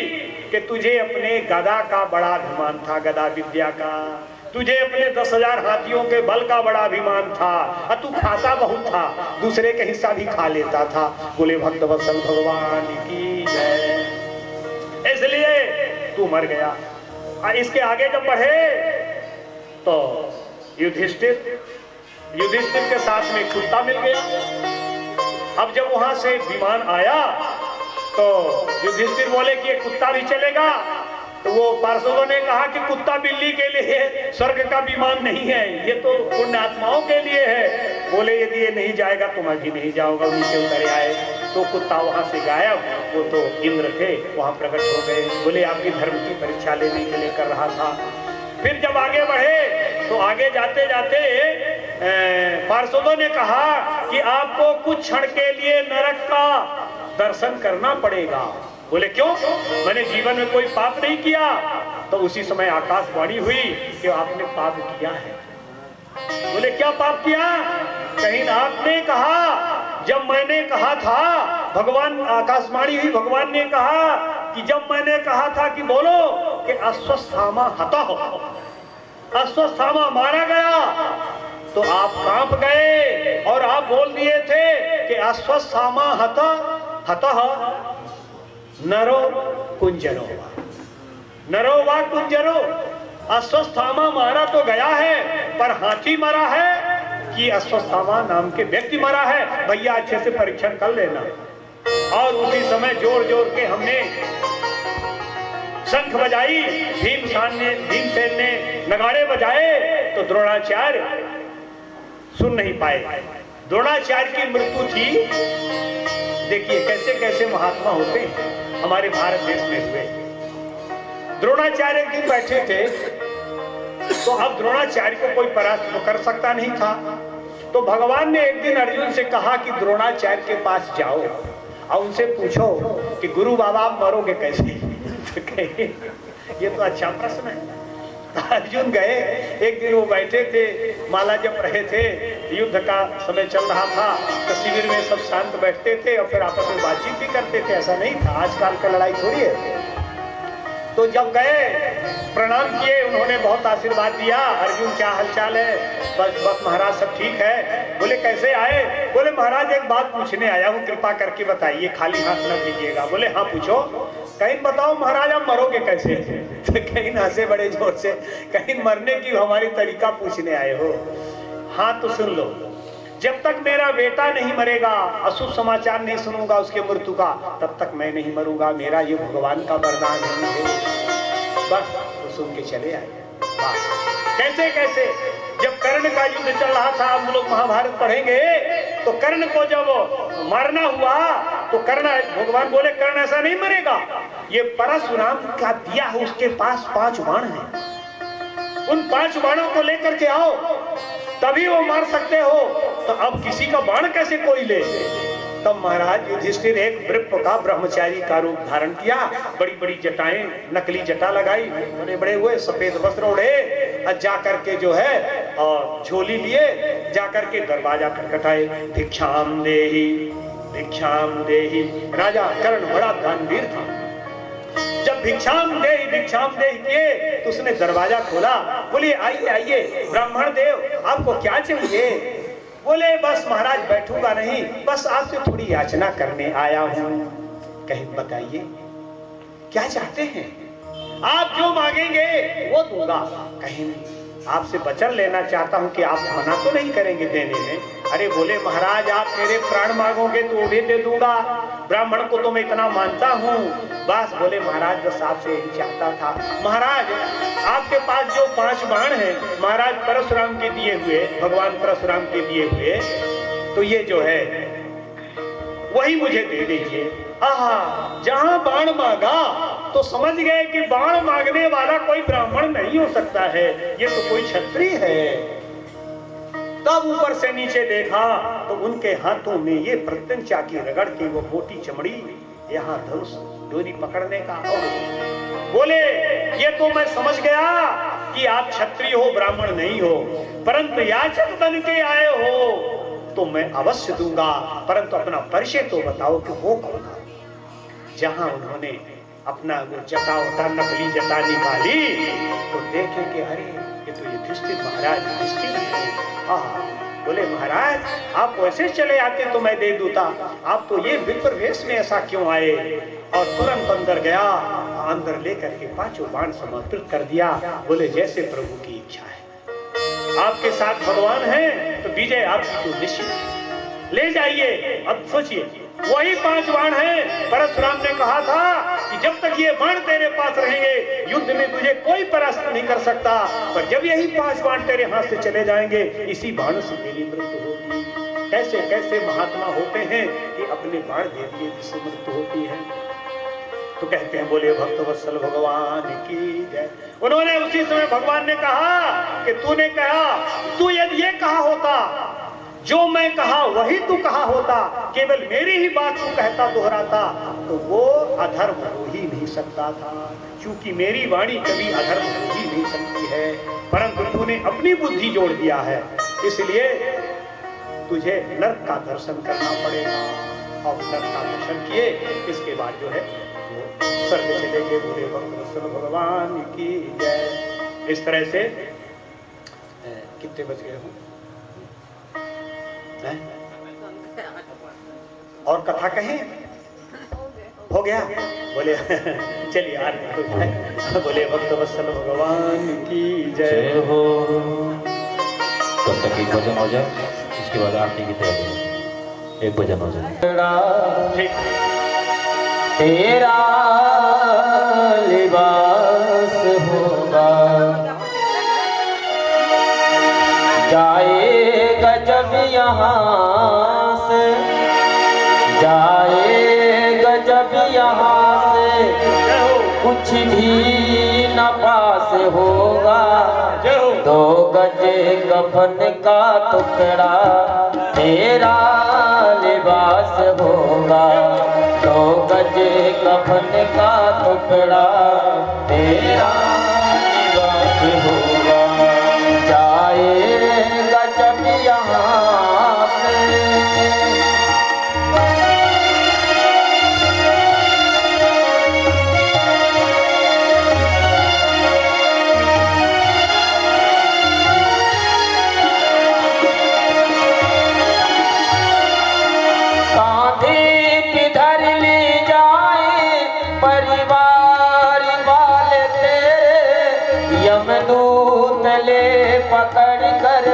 कि तुझे अपने गदा का बड़ा अभिमान था, गदा विद्या का, तुझे अपने 10,000 हाथियों के बल का बड़ा अभिमान था, और तू खाता बहुत था, दूसरे के हिस्सा भी खा लेता था। बोले भक्त वत्सल भगवान की जय। इसलिए तू मर गया। इसके आगे जब बढ़े तो युधिष्ठिर के साथ में कुत्ता मिल गया। अब जब वहां से विमान आया तो युधिष्ठिर बोले कि ये कुत्ता भी चलेगा। तो वो पार्षदों ने कहा कि कुत्ता बिल्ली के लिए स्वर्ग का विमान नहीं है, ये तो पुण्य आत्माओं के लिए है। बोले यदि ये नहीं जाएगा तो मैं भी नहीं जाऊंगा। नीचे उतर आए तो कुत्ता वहां से गायब। वो तो इंद्र थे, वहां प्रकट हो गए। बोले आपकी धर्म की परीक्षा लेने के लिए कर रहा था। फिर जब आगे बढ़े तो आगे जाते जाते पार्षदों ने कहा कि आपको कुछ क्षण के लिए नरक का दर्शन करना पड़ेगा। बोले क्यों? मैंने जीवन में कोई पाप नहीं किया। तो उसी समय आकाशवाणी हुई कि आपने पाप किया है। बोले क्या पाप किया? कहीं आपने कहा, जब मैंने कहा था, भगवान आकाशवाणी हुई, भगवान ने कहा कि जब मैंने कहा था कि बोलो कि अश्वस्थामा हतः, अश्वत्थामा मारा गया तो आप कांप गए और आप बोल दिए थे कि अश्वत्थामा हतः नरो कुंजरो नरो वा कुंजरो। अश्वत्थामा मारा तो गया है, पर हाथी मरा है कि अश्वत्थामा नाम के व्यक्ति मरा है? भैया अच्छे से परीक्षण कर लेना। और उसी समय जोर जोर के हमने शंख बजाई, भीमसेन ने नगाड़े बजाए, तो द्रोणाचार्य सुन नहीं पाए। द्रोणाचार्य की मृत्यु थी। देखिए कैसे कैसे महात्मा होते हैं हमारे भारत देश में हुए। द्रोणाचार्य एक दिन बैठे थे, तो अब द्रोणाचार्य को कोई परास्त तो कर सकता नहीं था। तो भगवान ने एक दिन अर्जुन से कहा कि द्रोणाचार्य के पास जाओ और उनसे पूछो कि गुरु बाबा आप मरोगे कैसे? तो कहे ये तो अच्छा प्रश्न है। अर्जुन गए, एक दिन वो बैठे थे, माला जप रहे थे, युद्ध का समय चल रहा था, तो शिविर में सब शांत बैठते थे और फिर आपस में बातचीत भी करते थे। ऐसा नहीं था, आजकल का लड़ाई थोड़ी है। तो जब गए, प्रणाम किए, उन्होंने बहुत आशीर्वाद दिया। अर्जुन क्या हालचाल है? बस महाराज सब ठीक है। बोले कैसे आए? बोले महाराज एक बात पूछने आया हूँ, कृपा करके बताइए, खाली हाथ न दीजिएगा। बोले हाँ पूछो। कहीं बताओ महाराज आप मरोगे कैसे? तो कहीं हंसे बड़े जोर से, कहीं मरने की हमारी तरीका पूछने आए हो? हाँ तो सुन लो, जब तक मेरा बेटा नहीं मरेगा, अशुभ समाचार नहीं सुनूंगा उसके मृत्यु का, तब तक मैं नहीं मरूंगा। मेरा ये भगवान का वरदान है। बस तो सुन के चले आए। कैसे कैसे? जब कर्ण का युद्ध चल रहा था, हम लोग महाभारत पढ़ेंगे, तो कर्ण को जब मारना हुआ तो कर्ण, भगवान बोले कर्ण ऐसा नहीं मरेगा, ये परशुराम का दिया है, उसके पास 5 बाण हैं, उन 5 बाणों को लेकर के आओ तभी वो मार सकते हो। तो अब किसी का बाण कैसे कोई ले? तब महाराज युधिष्ठिर एक वृक्ष का ब्रह्मचारी का रूप धारण किया, बड़ी बड़ी जटाएं, नकली जटा लगाई, बड़े बड़े हुए, सफेद वस्त्र ओढ़े, जा करके जो है और झोली लिए जा करके दरवाजा खटखटाए, भिक्षाम देहि भिक्षाम देहि। राजा कर्ण बड़ा दानवीर था। जब भिक्षाम दे किए तो उसने दरवाजा खोला। बोलिए आइए आइए ब्राह्मण देव, आपको क्या चाहिए? बोले बस महाराज बैठूंगा नहीं, बस आपसे थोड़ी याचना करने आया हूँ। कहे बताइए क्या चाहते हैं? आप जो मांगेंगे वो दूंगा। कहीं आपसे वचन लेना चाहता हूँ कि आप मना तो नहीं करेंगे देने में। अरे बोले महाराज आप मेरे प्राण मांगोगे तो उन्हें दे दूंगा, ब्राह्मण को तो मैं इतना मानता हूँ। बस बोले महाराज बस आपसे यही चाहता था। महाराज आपके पास जो 5 बाण हैं, महाराज परशुराम के दिए हुए, भगवान परशुराम के दिए हुए, तो ये जो है वही मुझे दे दीजिए। आहा, जहां बाण मांगा तो समझ गए कि बाण मांगने वाला कोई ब्राह्मण नहीं हो सकता है, ये तो कोई क्षत्रिय है। तब ऊपर से नीचे देखा तो उनके हाथों में ये प्रत्यंचा की रगड़ के वो मोटी चमड़ी, यहाँ धनुष डोरी पकड़ने का। और बोले ये तो मैं समझ गया कि आप क्षत्रिय हो, ब्राह्मण नहीं हो, परंतु याचक बन के आए हो तो मैं अवश्य दूंगा, परंतु अपना परिचय तो बताओ कि वो कौन है। जहां उन्होंने अपना वो जटा उठा, नकली जटा निकाली तो देखे कि अरे ये तो युधिष्ठिर महाराज युधिष्ठिर है। बोले महाराज आप वैसे चले आते तो मैं दे दूता, आप तो ये विप्र वेश में ऐसा क्यों आए? और तुरंत अंदर गया, अंदर लेकर के 5 बाण समर्पित कर दिया। बोले जैसे प्रभु की इच्छा है, आपके साथ भगवान है तो विजय आपकी तो निश्चित। ले जाइए। अब सोचिए वही 5 बाण हैं। परशुराम ने कहा था कि जब तक ये बाण तेरे पास रहेंगे युद्ध में तुझे कोई परास्त नहीं कर सकता, पर जब यही 5 बाण तेरे हाथ से चले जाएंगे इसी बाण से मेरी मृत्यु होगी। कैसे कैसे महात्मा होते हैं कि अपने बाण दे दिए जिससे मृत्यु होती है। तो कहते हैं बोले भक्तवत्सल भगवान की जय। उन्होंने उसी समय भगवान ने कहा कि तूने कहा, तू यदि ये कहा होता जो मैं कहा वही तू कहा होता, केवल मेरी ही बात तू कहता दोहराता तो वो अधर्म हो ही नहीं सकता था, क्योंकि मेरी वाणी कभी अधर्म हो ही नहीं सकती है। परंतु तूने अपनी बुद्धि जोड़ दिया है, इसलिए तुझे नरक का दर्शन करना पड़ेगा। और नरक का दर्शन किए, इसके बाद जो है वो स्वर्ग चले गए। बोले भगवान की जय। इस तरह से कितने बज गए हो? हैं? और कथा कहें? हो गया? बोले चलिए आरती हो जाए। बोले भक्त वत्सल भगवान की जय हो। तब तक एक भजन हो जाए, इसके बाद आरती की तैयारी। एक भजन हो जाए। ठीक। तेरा लिबास होगा, जाएगा जब यहाँ से, जाएगा जब यहाँ से, कुछ भी न पास होगा। 2 गज कफन का टुकड़ा तेरा लिबास होगा, 2 गज कफन का टुकड़ा तेरा लिबास होगा, जाएगा जब यहाँ से। पकड़ कर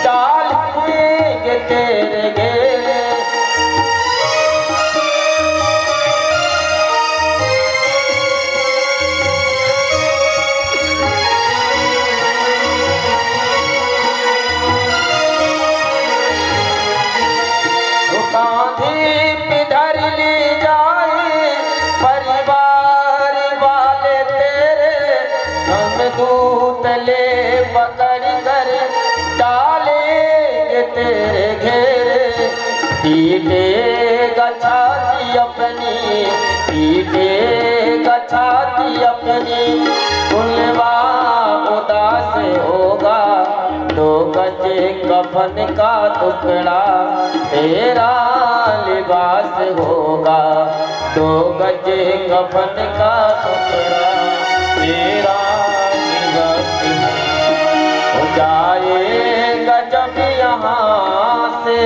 डाल देंगे तेरे घेरे, वो कांधे पे धर ले जाए परिवार वाले तेरे, हम दूत ले पकड़ कर डालेंगे तेरे घेरे। पीटेगा छाती अपनी, पीटेगा छाती अपनी, खुलवा उदास होगा। 2 गज कफन का टुकड़ा तेरा लिबास होगा, 2 गज कफन का टुकड़ा तेरा लिबास हो जाएगा जब यहाँ से।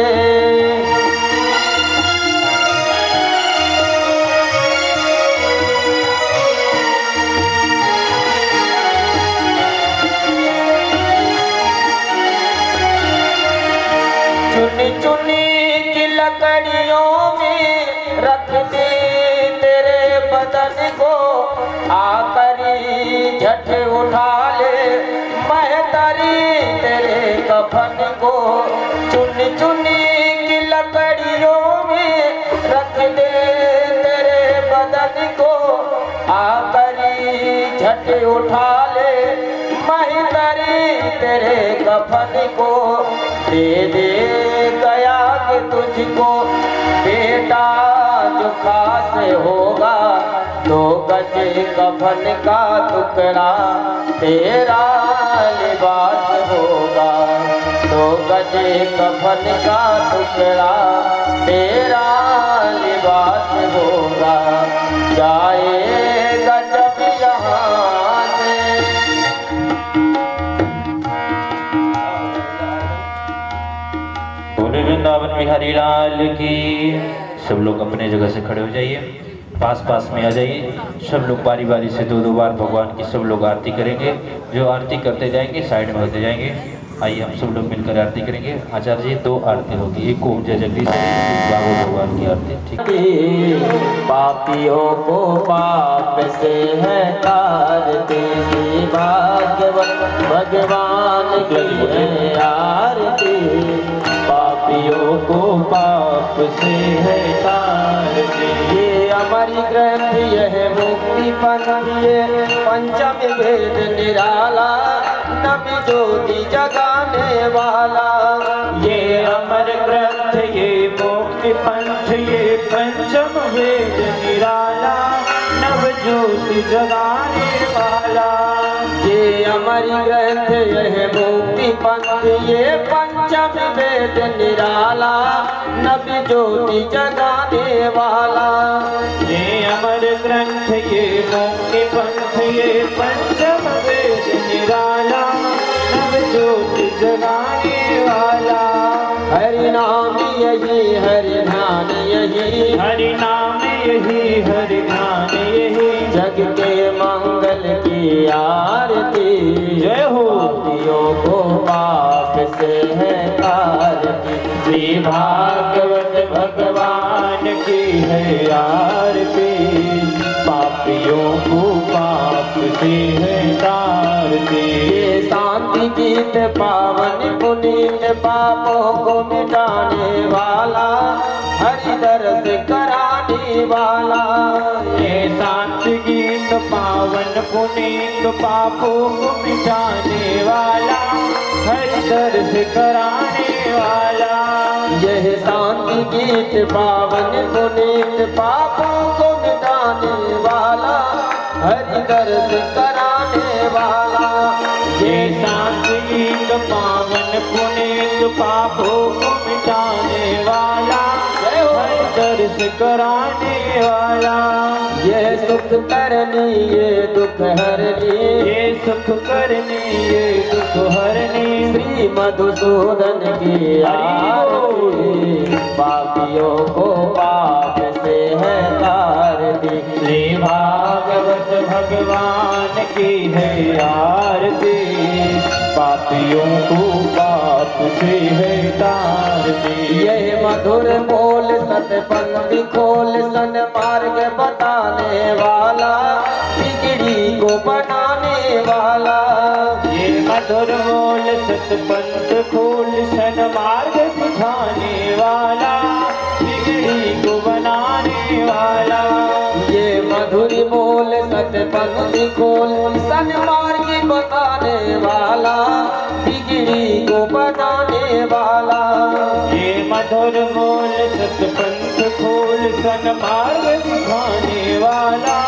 चुनी चुनी की लकड़ियों में रख दे तेरे बदन को, आकरी झट उठा ले महतरी तेरे कफन को। चुनी चुनी की लकड़ियों में रख दे तेरे बदन को, आकरी झट उठा ले महतरी तेरे कफन को। दे दे गया कि तुझको बेटा जो खास होगा, 2 गज कफन का टुकड़ा तेरा लिबास होगा, 2 गज कफन का टुकड़ा तेरा लिबास होगा, जाएगा जब यहाँ से। वृंदावन बिहारी लाल की। सब लोग अपने जगह से खड़े हो जाइए, पास में आ जाइए। सब लोग बारी बारी से 2-2 बार भगवान की सब लोग आरती करेंगे। जो आरती करते जाएंगे साइड में होते जाएंगे। आइए हम सब लोग मिलकर आरती करेंगे। आचार्य जी 2 आरती होगी, एक को जय जगदीश बाबू भगवान की आरती। ठीक। पापियों को पाप से है तारती, भाग्यवत भगवान की है आरती। पापियों को पाप से है तारती, ये हमारी ग्रंथ यह मुक्ति पंथ, ये पंचम वेद निराला, नबी ज्योति जगाने वाला। ये अमर ग्रंथ ये मुक्ति पंथ, ये पंचम वेद निराला, नव ज्योति जगाने वाला। ये अमर ग्रंथ यह मुक्ति पंथ, ये पंचम वेद निराला, नबी ज्योति जगाने वाला। ये अमर ग्रंथ ये मुक्ति पंथ, ये पंचम वेद निराला, नव ज्योत जगाने वाला। हरि नाम यही हरि ध्यान यही, हरि नाम यही हरि ध्यान यही, जग के मंगल की आरती। जय हो। पापियों को पाप से है तारती, श्री भागवत भगवान की है आरती। पापियों को पाप से है तारती। ये शांति गीत पावन पुनीत पापों को मिटाने वाला, हरि दर्श कराने वाला। ये शांति गीत पावन पुनीत पापों को मिटाने वाला, हरि दर्श कराने वाला। यह शांति गीत पावन पुनीत पापों को मिटाने वाला, हरि दर्श कराने वाला। ये शांति गीत पावन पुनीत पापों को मिटाने वाला, हरि दर्श कराने वाला। ये सुख करनी ये दुख हरनी, ये सुख करनी ये दुख हरनी, श्री मधुसूदन की आरती। पापियों को पाप से है तारती, श्री भागवत भगवान की है आरती। पापियों को पाप से है तारती। यह मधुर बोल सतपंथी खोल सन्मार्ग बताने वाला, बिगड़ी को बनाने वाला। ये मधुर बोल सतपंथ खोल सन्मार्ग दिखाने वाला, बिगड़ी को बनाने वाला। ये मधुर बोल सतपंथी खोल सन्मार्ग बताने वाला, बिगड़ी को बनाने वाला। ये मधुर बोल सतपंथ खोल सन्मार्ग दिखाने वाला,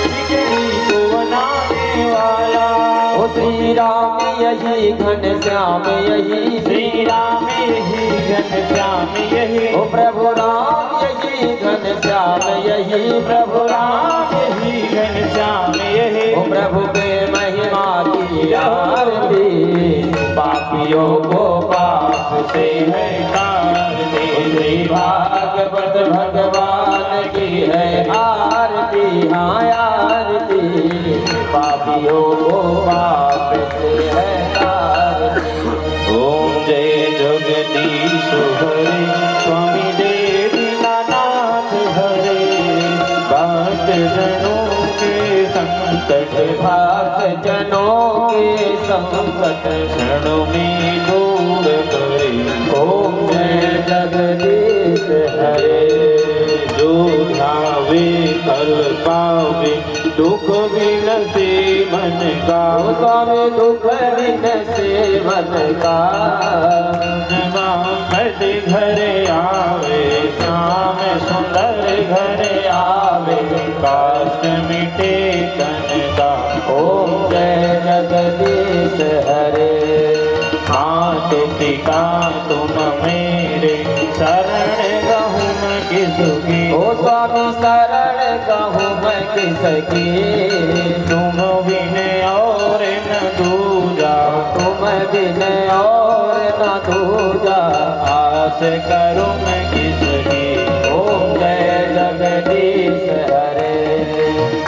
बिगड़ी को बनाने वाला। ओ श्री राम यही घन श्याम यही, श्री राम यही घन श्याम यही, ओ प्रभु राम यही घन श्याम यही, प्रभु राम यही घन श्याम यही, ओ प्रभु के महिमा की आरती। पापियों को पाप से है तारती, श्री भागवत भगवान की है आरती। हाँ आरती, पापियों को पाप से है तारती। ओम जय जगदीश हरे, स्वामी देव दीनानाथ हरे। भक्त जनों के संकट भक्त जनों के संकट क्षण में दूर करे। ओम जय जगदीश हरे। जो ध्यावे कल पावे, दुख बिन से मन का। ओ स्वामी दुख बिन से मन का। मद घर आवे, श्याम सुंदर घर आवे। काश मिटे तन का। ओम जय जगदीश हरे। हाथ टिका तुम मेरे, शरण गहूँ मैं किसकी। ओ स्वामी शरण कहूँ मैं किसकी। तुम बिन और न दूजा, तुम बिन और न दूजा। आस करूँ मैं किसकी। ओम जय जगदीश हरे।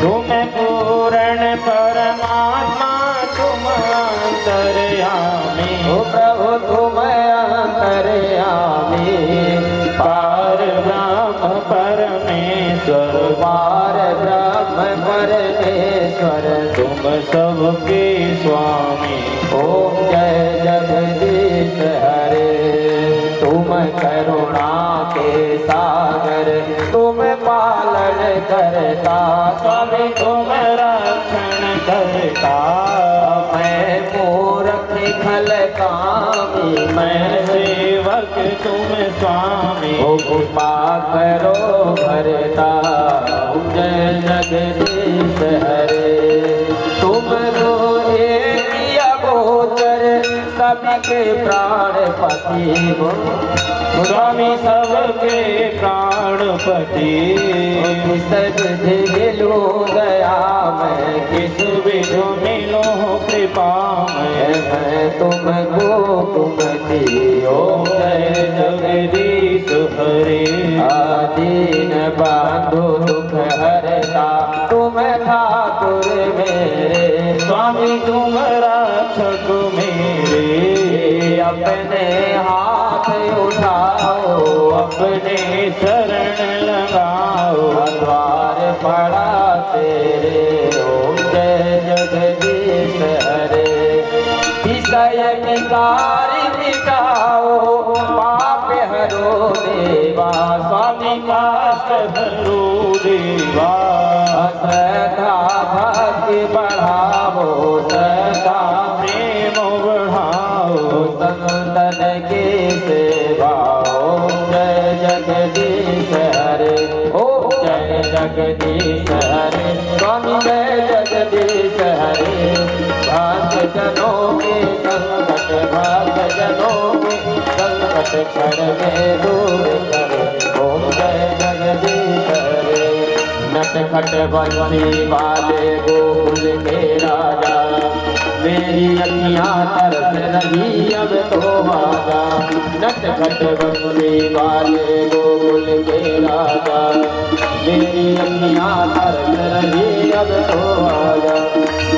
तुम पूर्ण परमात्मा, तुम अंतर्यामी। ओ प्रभु तुम अंतर्यामी। पार ब्रह्म परमेश्वर, पार ब्रह्म परमेश्वर। तुम सबके स्वामी। ओम जय जगदीश हरे। तुम करुणा के सागर, तुम पालन करता। स्वामी तुम रक्षण करता। मैं मूर्ख खल कामी, मैं सेवक तुम स्वामी। ओ कृपा करो भरता। ओम जय जगदीश हरे। तुम तो एक अगोचर, सबके प्राणपति हो। स्वामी सबके प्राणपति। किस विधि मिलूं गया मैं, किस विधि मिलो कृपा में। हैं तुमको कुमति। ओम जय जगदीश हरे। आदीन बांधो दुख हरता तुम ठाकुर मेरे। स्वामी तुम रक्षक मेरे। अपने हाथ उठाओ अपने शरण लगाओ। द्वार पड़ा तेरे। ओम जय जगदीश हरे। विषय विकारी मिटाओ पाप हरो देवा। स्वामी पास हरो देवा। श्रद्धा भक्ति बढ़ाओ सदा प्रेम बढ़ाओ। संतन की सेवा। ओम जय जगदीश हरे। ओम जय जगदीश हरे। स्वामी जय जगदीश हरे। भक्त जनों के संकट भक्त जनों के संकट क्षण में दूर करे। ओम जय जगदीश हरे। नटखट बंसी वाले गोकुल के राजा। मेरी अखियाँ तरस रही अब तो आजा। नटखट बंसी वाले गोकुल के राजा। मेरी अखियाँ तरस रही अब तो आजा।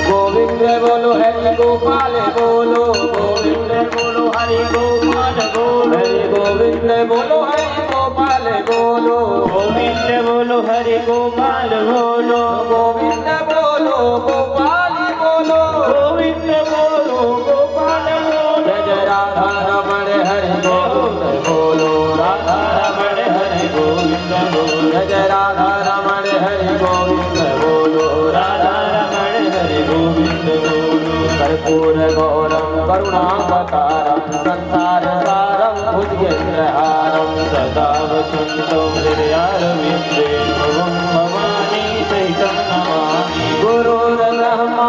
गोविंद बोलो हरि गोपाल बोलो। गोविंद बोलो हरि गोपाल बोलो। गोविंद बोलो हरि गोपाल बोलो। गोविंद बोलो हरि गोपाल बोलो। गोविंद बोलो गोपाल बोलो। गोविंद बोलो गोपाल बोलो। जय राधा रमण हरि गोविंद बोलो। राधा रमण हरि गोविंद बोलो। जय राधा रमण हरि गोविंद बोलो। राधा रमण हरि गोविंद बोलो। कर्पूर गौरम करुणावतारम संसार सारम भुजगेन्द्रहारम सदा वसन्तो हृदयारविन्दे भवं भवानी सहितं नमामि। गुरुर्ब्रह्मा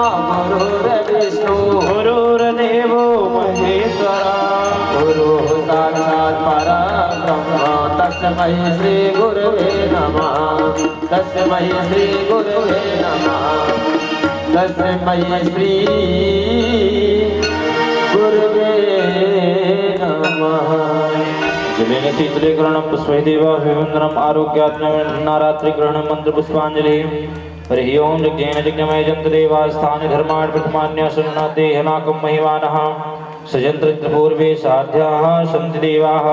गुरुर्विष्णु गुरुर्देवो महेश्वरा। गुरुः साक्षात् परब्रह्म तस्मै श्री गुरुवे नमः। तस्मै श्री गुरुवे नमः। तस्मै श्री गुरुवे नमः। जलेन शीतले ग्रहणं पुष्पै देवाभिवन्दनम् आरोग्यात्मनारात्रि ग्रहणं मंत्र पुष्पांजलि। हरि ओम यज्ञेन यज्ञमय जंत देवास्थान धर्माण प्रथमान्य शरणाते हनाकं महिमानः। सजंत्र पूर्वे साध्याः सन्ति देवाः।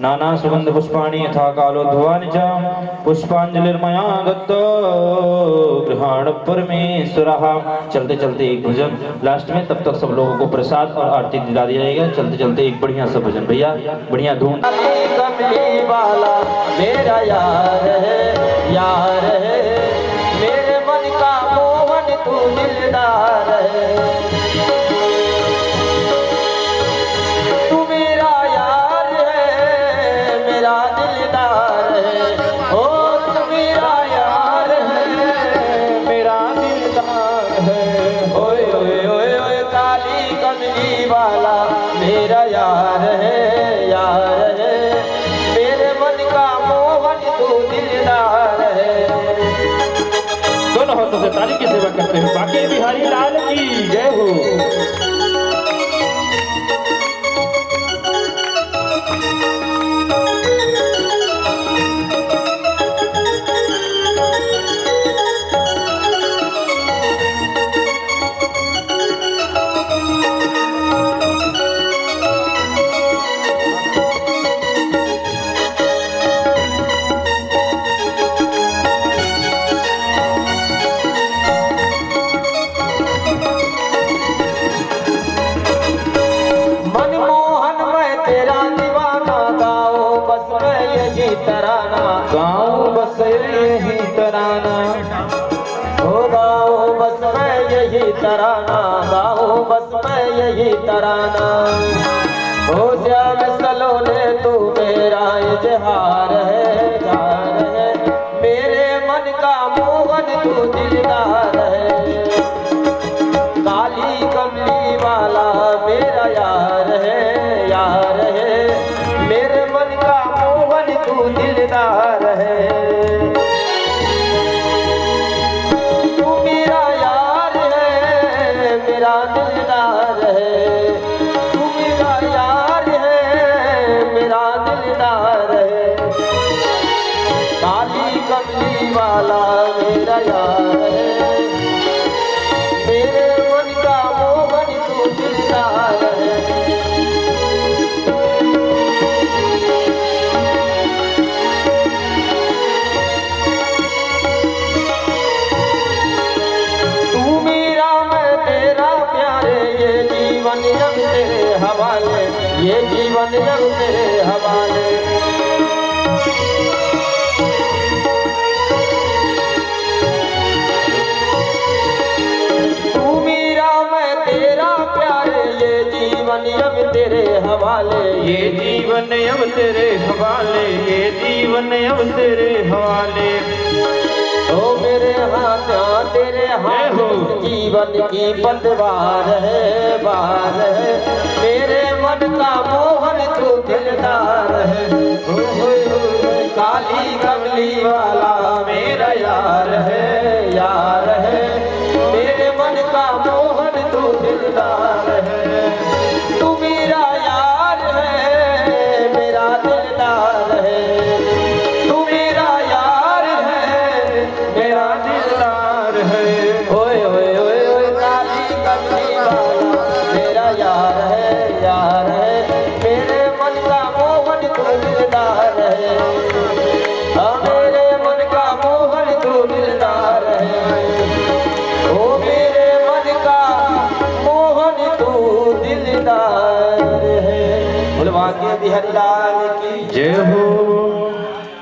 नाना सुगंध पुष्पाणि यथा कालोद्भवानि च। पुष्पांजलिर्मया दत्तो गृहाण परमेश्वरः। चलते चलते एक भजन लास्ट में, तब तक सब लोगों को प्रसाद और आरती दिला दिया जाएगा। चलते चलते एक बढ़िया सा भजन भैया, बढ़िया धूम। कमली वाला मेरा यार है, यार है। मेरे मन का मोहन तू दिलदार है। तू मेरा यार है, मेरा दिलदार है। ओ तू मेरा यार है, मेरा दिलदार है। ओए ओए ओए ओए काली कमली वाला मेरा यार है, यार है। मेरे मन का मोहन तू दिलदार है। दोनों हाथों से ताली की सेवा करते हैं। बाकी बिहारी लाल की जय हो। मनमोहन मैं तेरा दीवाना गाओ बस मैं यही तराना। गाँव बस यही तराना। ओ गाओ बस मैं यही तराना। गाओ बस मैं यही तराना। ओ श्याम सलोने तू मेरा इजहार है, जार है। मेरे मन का मोहन तू दिलदार है। काली कमली वाला मेरा यार है, यार है। मेरे मन का मोहन तू दिलदार है। तू मेरा यार है, मेरा दिलदार है। कमली वाला मेरा यार है, मेरे मन का मोहन तू दिलदार है। तू मेरा मैं तेरा प्यारे, ये जीवन जब तेरे हवाले, ये जीवन जब तेरे हवाले। अब तेरे हवाले, ये जीवन अब तेरे हवाले, ये जीवन अब तेरे हवाले। ओ मेरे हाथ तेरे हाथ जीवन की पतवार है, बार है, मेरे मन का मोहन तू दिलदार है। काली कमली वाला मेरा यार है, यार है, मेरे मन का मोहन तू दिलदार है। तू मेरा यार है, मेरा दिलदार है, तू मेरा यार है, मेरा दिलदार है। ओए ओए ओए ओए काली कमली वाला मेरा यार है, यार है, मेरे मन का मोहन तू दिलदार है। हाँ मेरे मन का मोहन तू दिलदार है, ओ मेरे मन का मोहन तू दिलदार है। बोल भाग्य बिहारी लाल की जय हो।